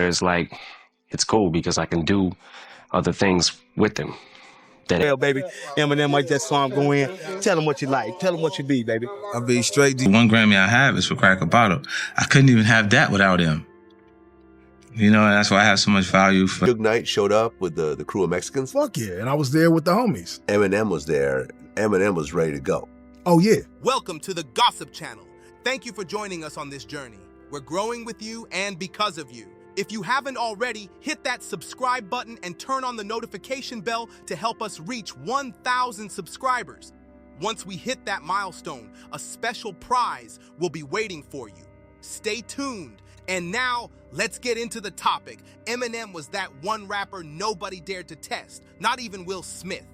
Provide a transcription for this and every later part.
It's like, it's cool because I can do other things with them. Well, baby, Eminem might that song go in. Tell him what you like. Tell him what you be, baby. I be straight. One Grammy I have is for Crack a Bottle. I couldn't even have that without him. You know, and that's why I have so much value for. Suge Knight showed up with the crew of Mexicans. Fuck yeah, and I was there with the homies. Eminem was there. Eminem was ready to go. Oh yeah. Welcome to the Gossip Channel. Thank you for joining us on this journey. We're growing with you and because of you. If you haven't already, hit that subscribe button and turn on the notification bell to help us reach 1,000 subscribers. Once we hit that milestone, a special prize will be waiting for you. Stay tuned. And now, let's get into the topic. Eminem was that one rapper nobody dared to test, not even Will Smith.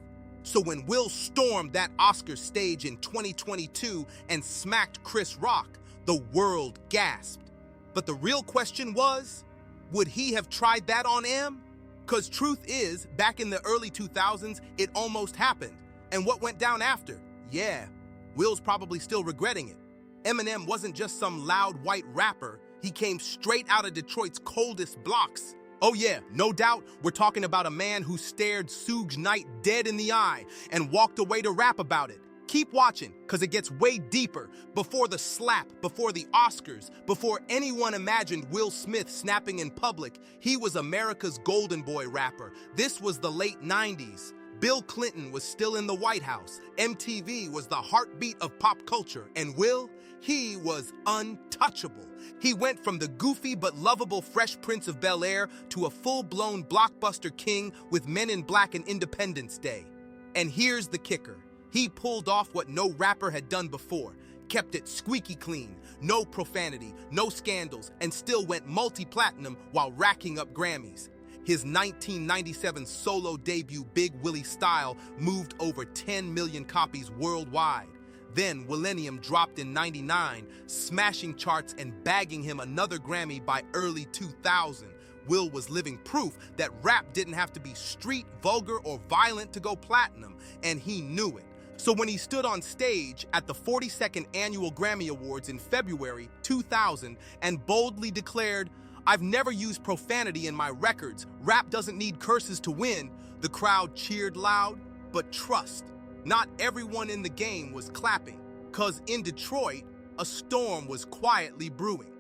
So when Will stormed that Oscar stage in 2022 and smacked Chris Rock, the world gasped. But the real question was, would he have tried that on M? Cause truth is, back in the early 2000s, it almost happened. And what went down after? Yeah, Will's probably still regretting it. Eminem wasn't just some loud white rapper. He came straight out of Detroit's coldest blocks. Oh yeah, no doubt, we're talking about a man who stared Suge Knight dead in the eye and walked away to rap about it. Keep watching, cause it gets way deeper. Before the slap, before the Oscars, before anyone imagined Will Smith snapping in public, he was America's golden boy rapper. This was the late 90s. Bill Clinton was still in the White House. MTV was the heartbeat of pop culture. And Will, he was untouchable. He went from the goofy but lovable Fresh Prince of Bel-Air to a full-blown blockbuster king with Men in Black and Independence Day. And here's the kicker. He pulled off what no rapper had done before, kept it squeaky clean, no profanity, no scandals, and still went multi-platinum while racking up Grammys. His 1997 solo debut Big Willie Style moved over 10 million copies worldwide. Then Millennium dropped in '99, smashing charts and bagging him another Grammy by early 2000. Will was living proof that rap didn't have to be street, vulgar, or violent to go platinum, and he knew it. So when he stood on stage at the 42nd Annual Grammy Awards in February 2000 and boldly declared, "I've never used profanity in my records. Rap doesn't need curses to win," the crowd cheered loud. But trust, not everyone in the game was clapping, cause in Detroit, a storm was quietly brewing.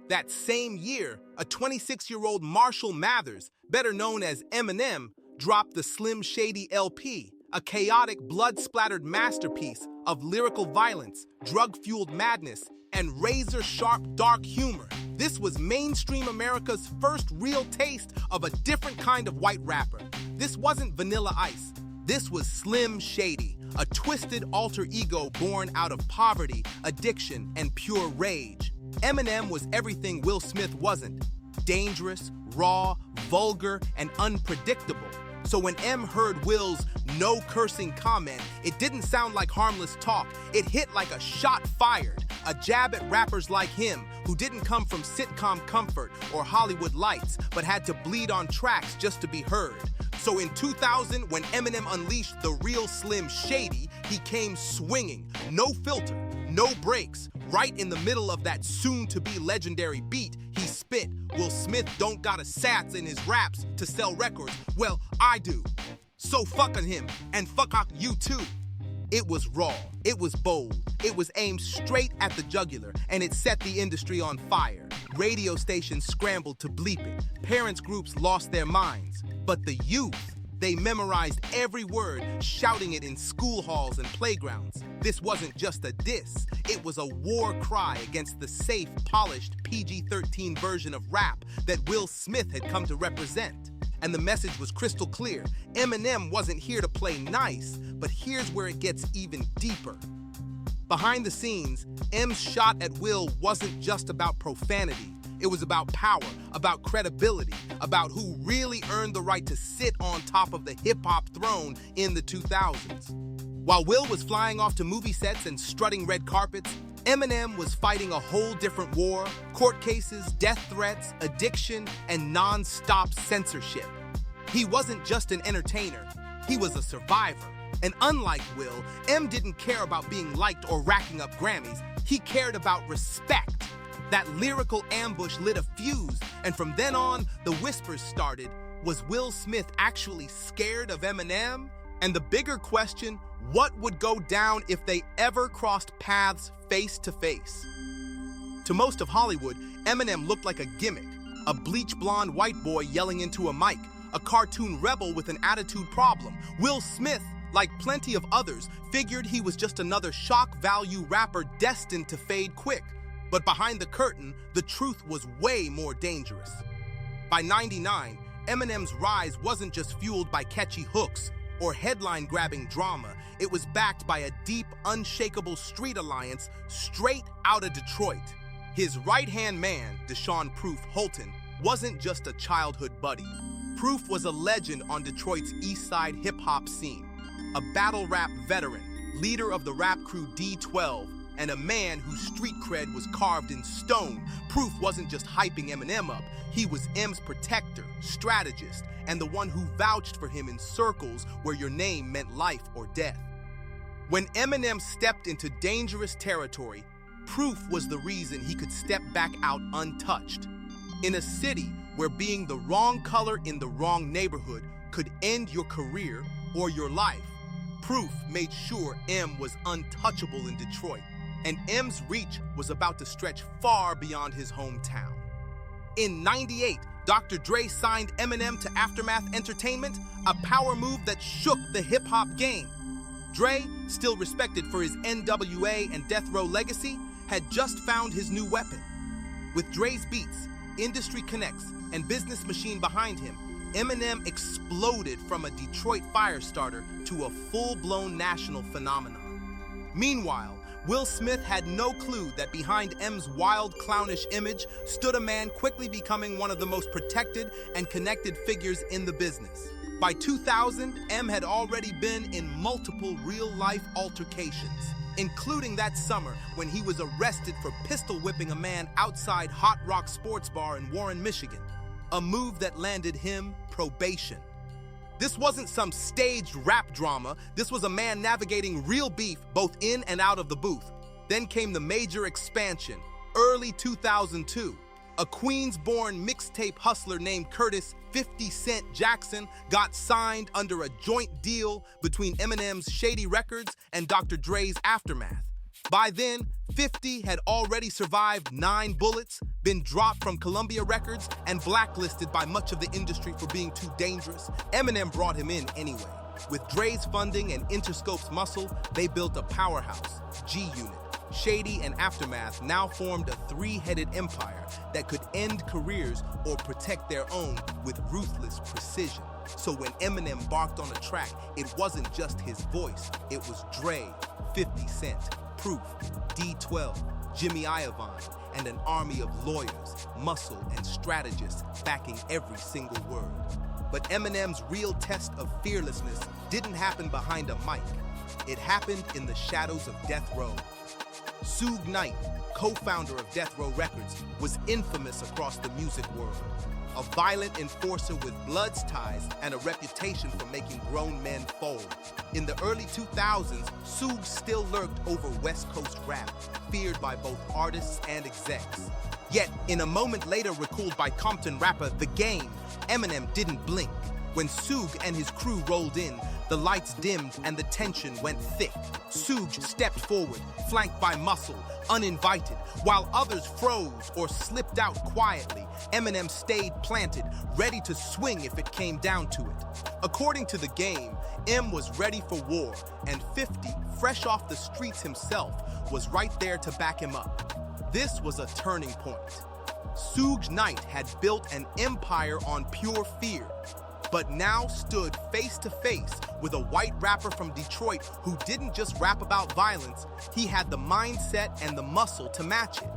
That same year, a 26-year-old Marshall Mathers, better known as Eminem, dropped the Slim Shady LP, a chaotic, blood-splattered masterpiece of lyrical violence, drug-fueled madness, and razor-sharp dark humor. This was mainstream America's first real taste of a different kind of white rapper. This wasn't Vanilla Ice. This was Slim Shady, a twisted alter ego born out of poverty, addiction, and pure rage. Eminem was everything Will Smith wasn't: dangerous, raw, vulgar, and unpredictable. So when M heard Will's no cursing comment, it didn't sound like harmless talk. It hit like a shot fired, a jab at rappers like him who didn't come from sitcom comfort or Hollywood lights, but had to bleed on tracks just to be heard. So in 2000, when Eminem unleashed the real Slim Shady, he came swinging, no filter, no breaks. Right in the middle of that soon-to-be legendary beat, he spit, "Will Smith don't got a sats in his raps to sell records. Well, I do. So fuck on him, and fuck on you too." It was raw, it was bold, it was aimed straight at the jugular, and it set the industry on fire. Radio stations scrambled to bleep it. Parents groups lost their minds. But the youth, they memorized every word, shouting it in school halls and playgrounds. This wasn't just a diss, it was a war cry against the safe, polished PG-13 version of rap that Will Smith had come to represent. And the message was crystal clear. Eminem wasn't here to play nice, but here's where it gets even deeper. Behind the scenes, M's shot at Will wasn't just about profanity. It was about power, about credibility, about who really earned the right to sit on top of the hip-hop throne in the 2000s. While Will was flying off to movie sets and strutting red carpets, Eminem was fighting a whole different war: court cases, death threats, addiction, and non-stop censorship. He wasn't just an entertainer, he was a survivor. And unlike Will, M didn't care about being liked or racking up Grammys. He cared about respect. That lyrical ambush lit a fuse, and from then on, the whispers started. Was Will Smith actually scared of Eminem? And the bigger question, what would go down if they ever crossed paths face to face? To most of Hollywood, Eminem looked like a gimmick, a bleach blonde white boy yelling into a mic, a cartoon rebel with an attitude problem. Will Smith, like plenty of others, figured he was just another shock value rapper destined to fade quick. But behind the curtain, the truth was way more dangerous. By '99, Eminem's rise wasn't just fueled by catchy hooks or headline-grabbing drama. It was backed by a deep, unshakable street alliance straight out of Detroit. His right-hand man, Deshaun "Proof" Holton, wasn't just a childhood buddy. Proof was a legend on Detroit's East Side hip-hop scene, a battle rap veteran, leader of the rap crew D12, and a man whose street cred was carved in stone. Proof wasn't just hyping Eminem up, he was M's protector, strategist, and the one who vouched for him in circles where your name meant life or death. When Eminem stepped into dangerous territory, Proof was the reason he could step back out untouched. In a city where being the wrong color in the wrong neighborhood could end your career or your life, Proof made sure M was untouchable in Detroit, and M's reach was about to stretch far beyond his hometown. In '98, Dr. Dre signed Eminem to Aftermath Entertainment, a power move that shook the hip-hop game. Dre, still respected for his NWA and Death Row legacy, had just found his new weapon. With Dre's beats, industry connects, and business machine behind him, Eminem exploded from a Detroit fire starter to a full-blown national phenomenon. Meanwhile, Will Smith had no clue that behind M's wild, clownish image stood a man quickly becoming one of the most protected and connected figures in the business. By 2000, M had already been in multiple real-life altercations, including that summer when he was arrested for pistol-whipping a man outside Hot Rock Sports Bar in Warren, Michigan, a move that landed him probation. This wasn't some staged rap drama. This was a man navigating real beef both in and out of the booth. Then came the major expansion, early 2002. A Queens-born mixtape hustler named Curtis 50 Cent Jackson got signed under a joint deal between Eminem's Shady Records and Dr. Dre's Aftermath. By then, 50 had already survived 9 bullets, been dropped from Columbia Records, and blacklisted by much of the industry for being too dangerous. Eminem brought him in anyway. With Dre's funding and Interscope's muscle, they built a powerhouse, G-Unit. Shady and Aftermath now formed a 3-headed empire that could end careers or protect their own with ruthless precision. So when Eminem barked on a track, it wasn't just his voice, it was Dre, 50 Cent, Proof, D12, Jimmy Iovine, and an army of lawyers, muscle, and strategists backing every single word. But Eminem's real test of fearlessness didn't happen behind a mic. It happened in the shadows of Death Row. Suge Knight, co-founder of Death Row Records, was infamous across the music world. A violent enforcer with Bloods ties and a reputation for making grown men fold. In the early 2000s, Suge still lurked over West Coast rap, feared by both artists and execs. Yet, in a moment later recalled by Compton rapper The Game, Eminem didn't blink. When Suge and his crew rolled in, the lights dimmed and the tension went thick. Suge stepped forward, flanked by muscle, uninvited. While others froze or slipped out quietly, Eminem stayed planted, ready to swing if it came down to it. According to The Game, M was ready for war, and 50, fresh off the streets himself, was right there to back him up. This was a turning point. Suge Knight had built an empire on pure fear, but now stood face to face with a white rapper from Detroit who didn't just rap about violence, he had the mindset and the muscle to match it.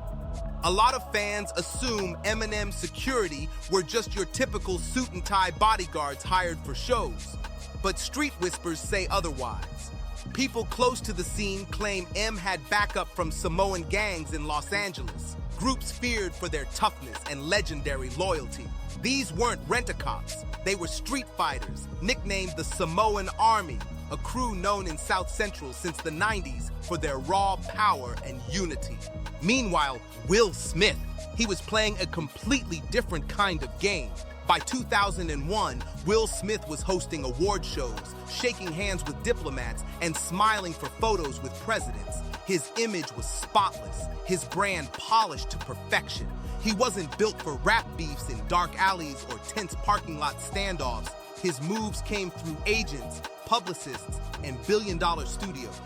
A lot of fans assume Eminem's security were just your typical suit and tie bodyguards hired for shows. But street whispers say otherwise. People close to the scene claim M had backup from Samoan gangs in Los Angeles, groups feared for their toughness and legendary loyalty. These weren't rent-a-cops. They were street fighters, nicknamed the Samoan Army, a crew known in South Central since the 90s for their raw power and unity. Meanwhile, Will Smith, he was playing a completely different kind of game. By 2001, Will Smith was hosting award shows, shaking hands with diplomats, and smiling for photos with presidents. His image was spotless, his brand polished to perfection. He wasn't built for rap beefs in dark alleys or tense parking lot standoffs. His moves came through agents, publicists, and billion-dollar studios.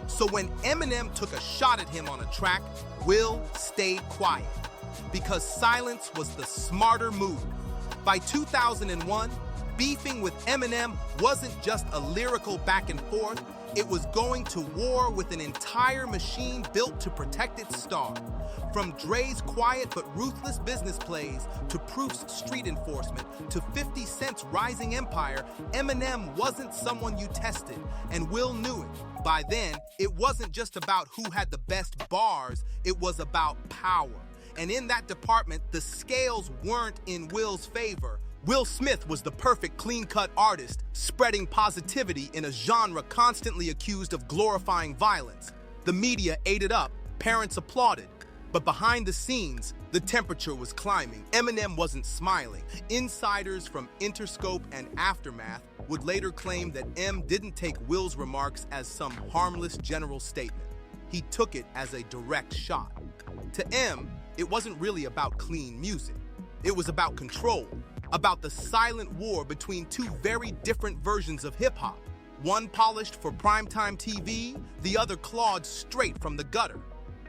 So when Eminem took a shot at him on a track, Will stayed quiet, because silence was the smarter move. By 2001, beefing with Eminem wasn't just a lyrical back and forth, it was going to war with an entire machine built to protect its star. From Dre's quiet but ruthless business plays to Proof's street enforcement to 50 Cent's rising empire, Eminem wasn't someone you tested, and Will knew it. By then, it wasn't just about who had the best bars, it was about power. And in that department, the scales weren't in Will's favor. Will Smith was the perfect clean-cut artist, spreading positivity in a genre constantly accused of glorifying violence. The media ate it up, parents applauded. But behind the scenes, the temperature was climbing. Eminem wasn't smiling. Insiders from Interscope and Aftermath would later claim that M didn't take Will's remarks as some harmless general statement. He took it as a direct shot. To M, it wasn't really about clean music. It was about control, about the silent war between two very different versions of hip-hop. One polished for primetime TV, the other clawed straight from the gutter.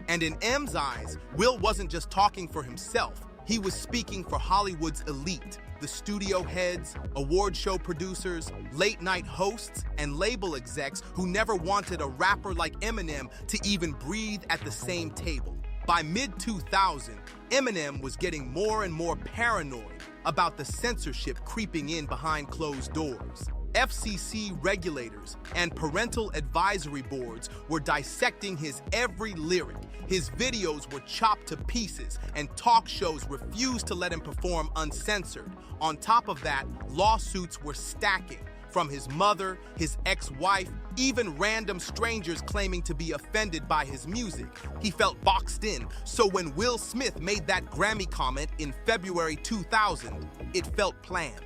And in M's eyes, Will wasn't just talking for himself. He was speaking for Hollywood's elite, the studio heads, award show producers, late-night hosts, and label execs who never wanted a rapper like Eminem to even breathe at the same table. By mid-2000, Eminem was getting more and more paranoid about the censorship creeping in behind closed doors. FCC regulators and parental advisory boards were dissecting his every lyric. His videos were chopped to pieces, and talk shows refused to let him perform uncensored. On top of that, lawsuits were stacking. From his mother, his ex-wife, even random strangers claiming to be offended by his music. He felt boxed in, so when Will Smith made that Grammy comment in February 2000, it felt planned.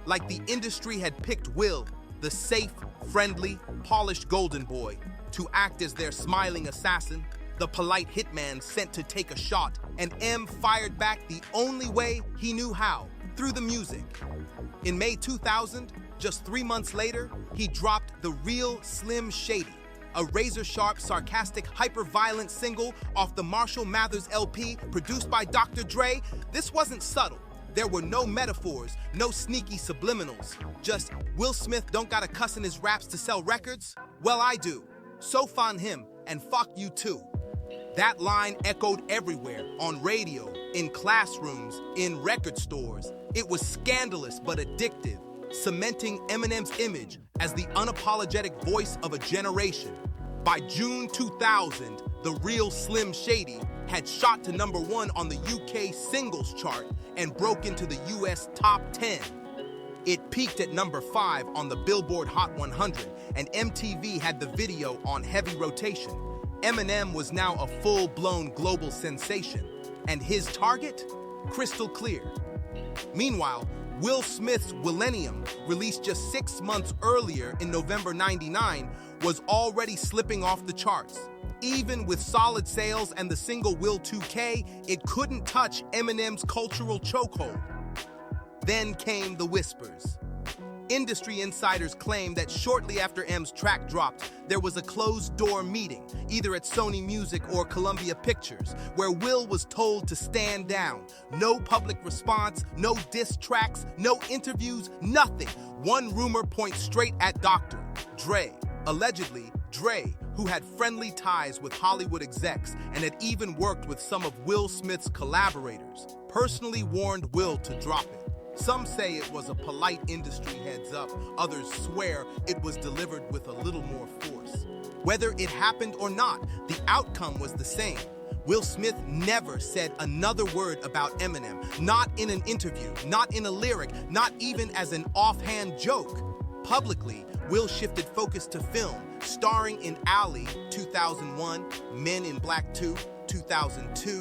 Like the industry had picked Will, the safe, friendly, polished golden boy, to act as their smiling assassin, the polite hitman sent to take a shot, and M fired back the only way he knew how, through the music. In May 2000, just 3 months later, he dropped The Real Slim Shady, a razor-sharp, sarcastic, hyper-violent single off the Marshall Mathers LP produced by Dr. Dre. This wasn't subtle. There were no metaphors, no sneaky subliminals. Just, Will Smith don't gotta cuss in his raps to sell records? Well, I do. So fun him, and fuck you too. That line echoed everywhere, on radio, in classrooms, in record stores. It was scandalous but addictive, cementing Eminem's image as the unapologetic voice of a generation. By June 2000, The Real Slim Shady had shot to #1 on the UK singles chart and broke into the US top 10. It peaked at #5 on the Billboard Hot 100, and MTV had the video on heavy rotation. Eminem was now a full-blown global sensation, and his target? Crystal clear. Meanwhile, Will Smith's Millennium, released just 6 months earlier in November '99, was already slipping off the charts. Even with solid sales and the single Will 2K, it couldn't touch Eminem's cultural chokehold. Then came the whispers. Industry insiders claim that shortly after M's track dropped, there was a closed-door meeting, either at Sony Music or Columbia Pictures, where Will was told to stand down. No public response, no diss tracks, no interviews, nothing. One rumor points straight at Dr. Dre. Allegedly, Dre, who had friendly ties with Hollywood execs and had even worked with some of Will Smith's collaborators, personally warned Will to drop it. Some say it was a polite industry heads up, others swear it was delivered with a little more force. Whether it happened or not, the outcome was the same. Will Smith never said another word about Eminem, not in an interview, not in a lyric, not even as an offhand joke. Publicly, Will shifted focus to film, starring in Alley 2001, Men in Black 2, 2002,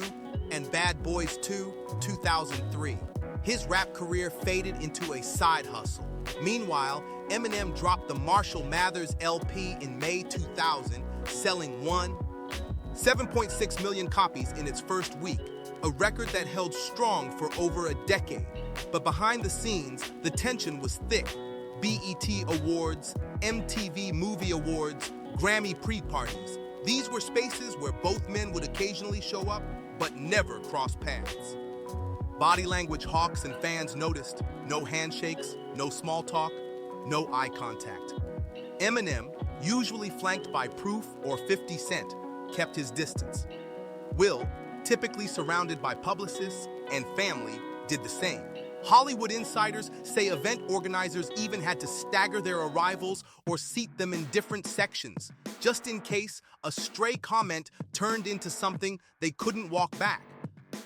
and Bad Boys 2, 2003. His rap career faded into a side hustle. Meanwhile, Eminem dropped the Marshall Mathers LP in May 2000, selling 7.6 million copies in its first week, a record that held strong for over a decade. But behind the scenes, the tension was thick. BET Awards, MTV Movie Awards, Grammy pre-parties. These were spaces where both men would occasionally show up, but never cross paths. Body language hawks and fans noticed. No handshakes, no small talk, no eye contact. Eminem, usually flanked by Proof or 50 Cent, kept his distance. Will, typically surrounded by publicists and family, did the same. Hollywood insiders say event organizers even had to stagger their arrivals or seat them in different sections, just in case a stray comment turned into something they couldn't walk back.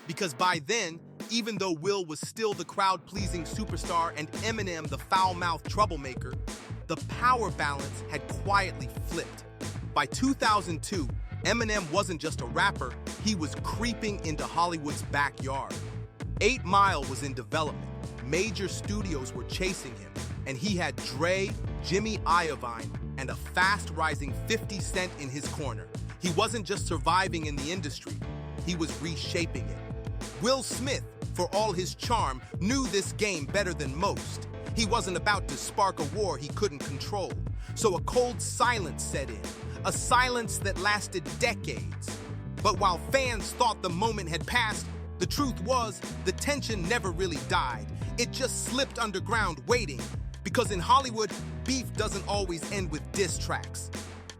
Because by then, even though Will was still the crowd-pleasing superstar and Eminem the foul-mouthed troublemaker, the power balance had quietly flipped. By 2002, Eminem wasn't just a rapper, he was creeping into Hollywood's backyard. 8 Mile was in development, major studios were chasing him, and he had Dre, Jimmy Iovine, and a fast-rising 50 Cent in his corner. He wasn't just surviving in the industry, he was reshaping it. Will Smith, for all his charm, knew this game better than most. He wasn't about to spark a war he couldn't control. So a cold silence set in, a silence that lasted decades. But while fans thought the moment had passed, the truth was the tension never really died. It just slipped underground waiting. Because in Hollywood, beef doesn't always end with diss tracks.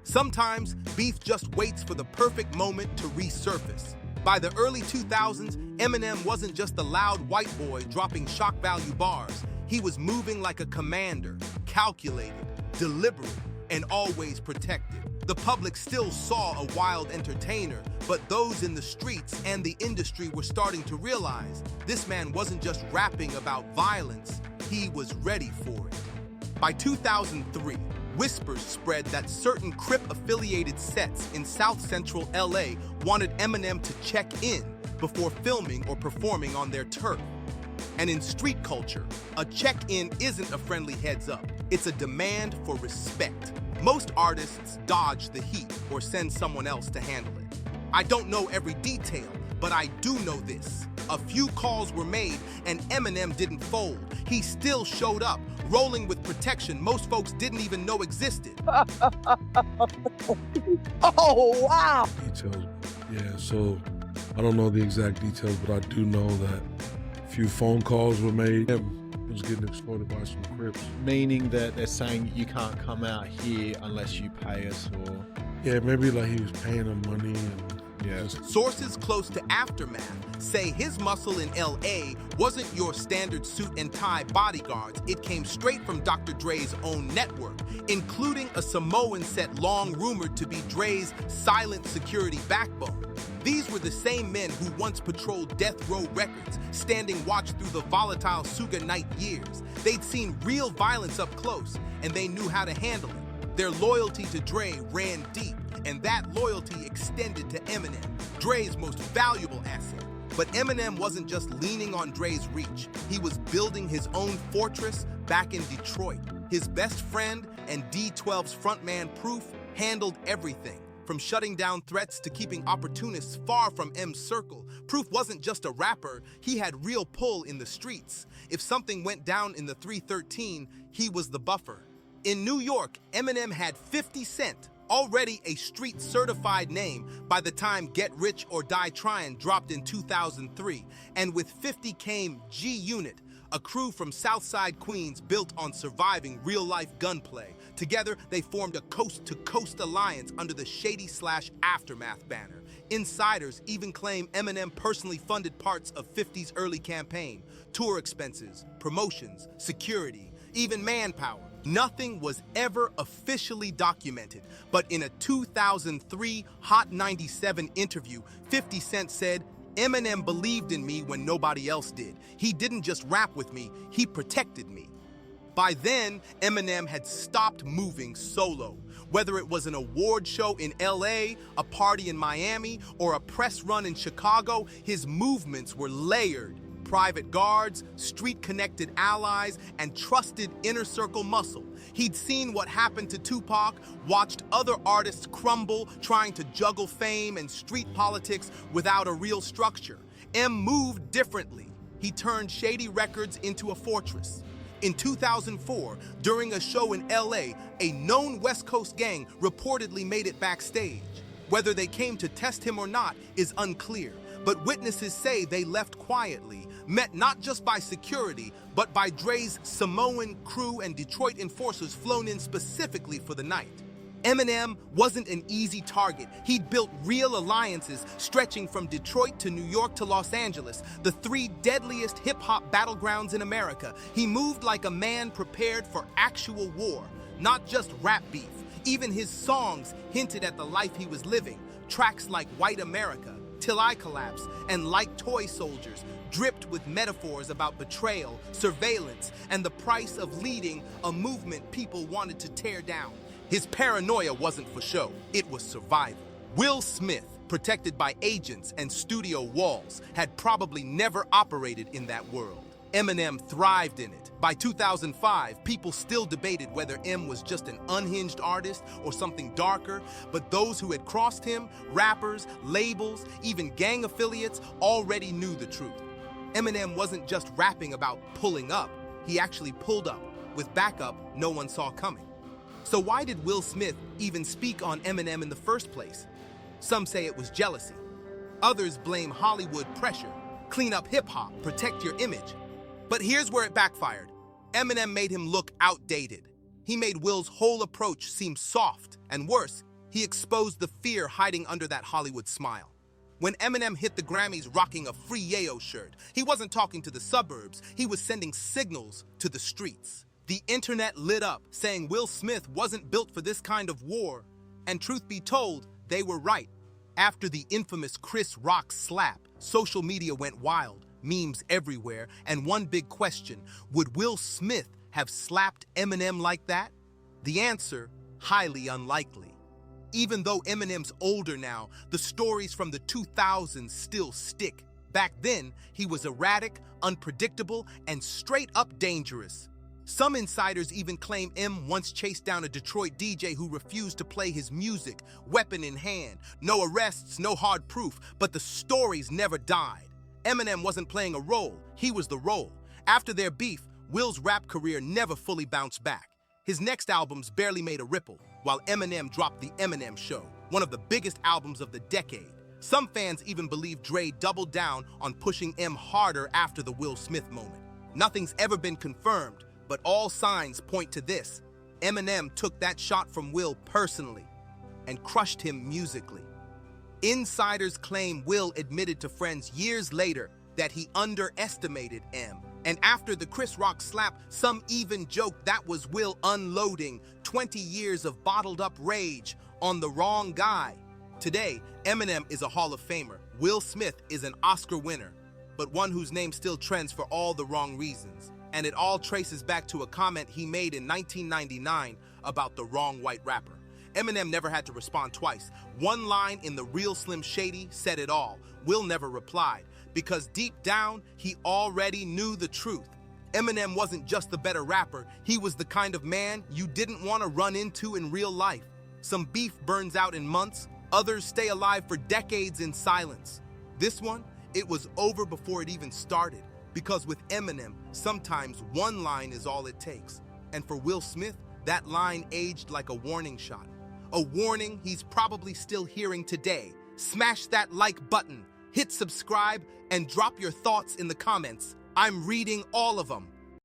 Sometimes beef just waits for the perfect moment to resurface. By the early 2000s, Eminem wasn't just a loud white boy dropping shock value bars. He was moving like a commander, calculated, deliberate, and always protected. The public still saw a wild entertainer, but those in the streets and the industry were starting to realize this man wasn't just rapping about violence, he was ready for it. By 2003, whispers spread that certain Crip-affiliated sets in South Central LA wanted Eminem to check in before filming or performing on their turf. And in street culture, a check-in isn't a friendly heads-up, it's a demand for respect. Most artists dodge the heat or send someone else to handle it. I don't know every detail, but I do know this. A few calls were made and Eminem didn't fold. He still showed up, rolling with protection most folks didn't even know existed. Oh, wow! Details. Yeah, so I don't know the exact details, but I do know that a few phone calls were made. Him was getting exploited by some Crips. Meaning that they're saying you can't come out here unless you pay us, or... Yeah, maybe like he was paying them money and... Yeah. Sources close to Aftermath say his muscle in LA wasn't your standard suit and tie bodyguards. It came straight from Dr. Dre's own network, including a Samoan set long rumored to be Dre's silent security backbone. These were the same men who once patrolled Death Row Records, standing watch through the volatile Suge Knight years. They'd seen real violence up close, and they knew how to handle it. Their loyalty to Dre ran deep, and that loyalty extended to Eminem, Dre's most valuable asset. But Eminem wasn't just leaning on Dre's reach. He was building his own fortress back in Detroit. His best friend and D12's frontman Proof handled everything, from shutting down threats to keeping opportunists far from M's circle. Proof wasn't just a rapper, he had real pull in the streets. If something went down in the 313, he was the buffer. In New York, Eminem had 50 Cent, already a street-certified name by the time Get Rich or Die Tryin' dropped in 2003. And with 50 came G-Unit, a crew from Southside Queens built on surviving real-life gunplay. Together, they formed a coast-to-coast alliance under the Shady/Aftermath banner. Insiders even claim Eminem personally funded parts of 50's early campaign, tour expenses, promotions, security, even manpower. Nothing was ever officially documented, but in a 2003 Hot 97 interview, 50 Cent said, "Eminem believed in me when nobody else did. He didn't just rap with me, he protected me." By then, Eminem had stopped moving solo. Whether it was an award show in LA, a party in Miami, or a press run in Chicago, his movements were layered. Private guards, street-connected allies, and trusted inner circle muscle. He'd seen what happened to Tupac, watched other artists crumble, trying to juggle fame and street politics without a real structure. M moved differently. He turned Shady Records into a fortress. In 2004, during a show in LA, a known West Coast gang reportedly made it backstage. Whether they came to test him or not is unclear, but witnesses say they left quietly, met not just by security, but by Dre's Samoan crew and Detroit enforcers flown in specifically for the night. Eminem wasn't an easy target. He'd built real alliances stretching from Detroit to New York to Los Angeles, the three deadliest hip-hop battlegrounds in America. He moved like a man prepared for actual war, not just rap beef. Even his songs hinted at the life he was living. Tracks like White America, Till I Collapse, and Like Toy Soldiers dripped with metaphors about betrayal, surveillance, and the price of leading a movement people wanted to tear down. His paranoia wasn't for show, it was survival. Will Smith, protected by agents and studio walls, had probably never operated in that world. Eminem thrived in it. By 2005, people still debated whether M was just an unhinged artist or something darker, but those who had crossed him, rappers, labels, even gang affiliates, already knew the truth. Eminem wasn't just rapping about pulling up, he actually pulled up, with backup no one saw coming. So why did Will Smith even speak on Eminem in the first place? Some say it was jealousy. Others blame Hollywood pressure. Clean up hip-hop, protect your image. But here's where it backfired. Eminem made him look outdated. He made Will's whole approach seem soft, and worse, he exposed the fear hiding under that Hollywood smile. When Eminem hit the Grammys rocking a Free Yayo shirt, he wasn't talking to the suburbs, he was sending signals to the streets. The internet lit up, saying Will Smith wasn't built for this kind of war. And truth be told, they were right. After the infamous Chris Rock slap, social media went wild, memes everywhere, and one big question, would Will Smith have slapped Eminem like that? The answer, highly unlikely. Even though Eminem's older now, the stories from the 2000s still stick. Back then, he was erratic, unpredictable, and straight up dangerous. Some insiders even claim M once chased down a Detroit DJ who refused to play his music, weapon in hand. No arrests, no hard proof, but the stories never died. Eminem wasn't playing a role, he was the role. After their beef, Will's rap career never fully bounced back. His next albums barely made a ripple, while Eminem dropped The Eminem Show, one of the biggest albums of the decade. Some fans even believe Dre doubled down on pushing M harder after the Will Smith moment. Nothing's ever been confirmed, but all signs point to this. Eminem took that shot from Will personally and crushed him musically. Insiders claim Will admitted to friends years later that he underestimated M. And after the Chris Rock slap, some even joked that was Will unloading 20 years of bottled up rage on the wrong guy. Today, Eminem is a Hall of Famer. Will Smith is an Oscar winner, but one whose name still trends for all the wrong reasons. And it all traces back to a comment he made in 1999 about the wrong white rapper. Eminem never had to respond twice. One line in The Real Slim Shady said it all. Will never replied, because deep down, he already knew the truth. Eminem wasn't just the better rapper, he was the kind of man you didn't want to run into in real life. Some beef burns out in months, others stay alive for decades in silence. This one, it was over before it even started. Because with Eminem, sometimes one line is all it takes. And for Will Smith, that line aged like a warning shot. A warning he's probably still hearing today. Smash that like button, hit subscribe, and drop your thoughts in the comments. I'm reading all of them.